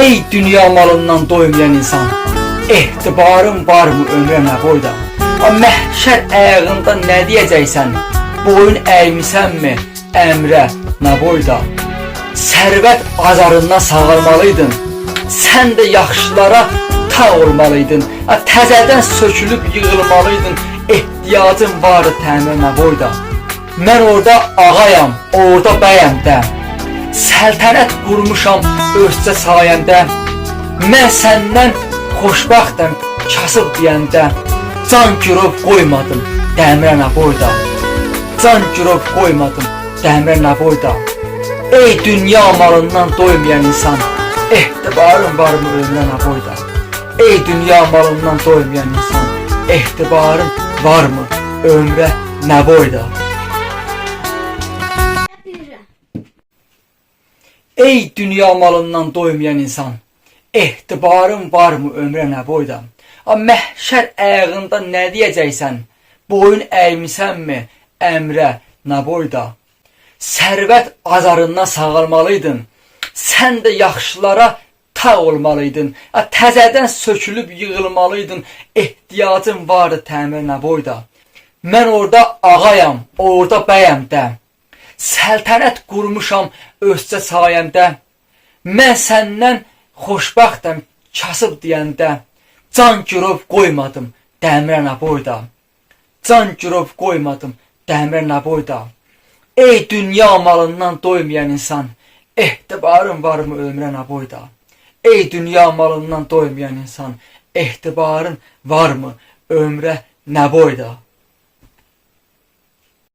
Ey dünya malından doymayan insan, etibarın var mı ömrə nə boyda? Məhşər ayağında nə deyəcəksən? Boyun əymisənmi əmrə nə boyda? Sərvət azarından sağalmalıydın, sən də yaxşılara ta olmalıydın. Təzədən sökülüb yığılmalıydın, ehtiyacın vardı təmir nə boyda? Mən orada ağayam, orada bəyəm də, səltənət qurmuşam özcə sayəndə. Mən səndən xoşbaxtəm kasıb deyəndə, can girov qoymadım dəmirə nə boyda? Can girov qoymadım dəmirə nə boyda? Ey dünya malından doymayan insan, etibarın var mı ömrə nə boyda? Ey dünya malından doymayan insan, etibarın var mı ömrə nə boyda? Ey dünya malından doymayan insan, etibarın var mı ömrə nə boyda? Məhşər ayağında nə deyəcəksən? Boyun əymisənmi əmrə nə boyda? Sərvət azarından sağalmalıydın, sən də yaxşılara ta olmalıydın. Təzədən sökülüb yığılmalıydın, ehtiyacın vardı təmir nə boyda? Mən orada ağayam, orada bəyəm də, səltənət qurmuşam özcə sayəndə. Mən səndən xoşbaxtəm kasıb deyəndə, can girov qoymadım dəmirə nə boyda? Can girov qoymadım dəmirə nə boyda? Ey dünya malından doymayan insan, etibarın var mı ömrə nə boyda? Ey dünya malından doymayan insan, etibarın var mı ömrə nə boyda?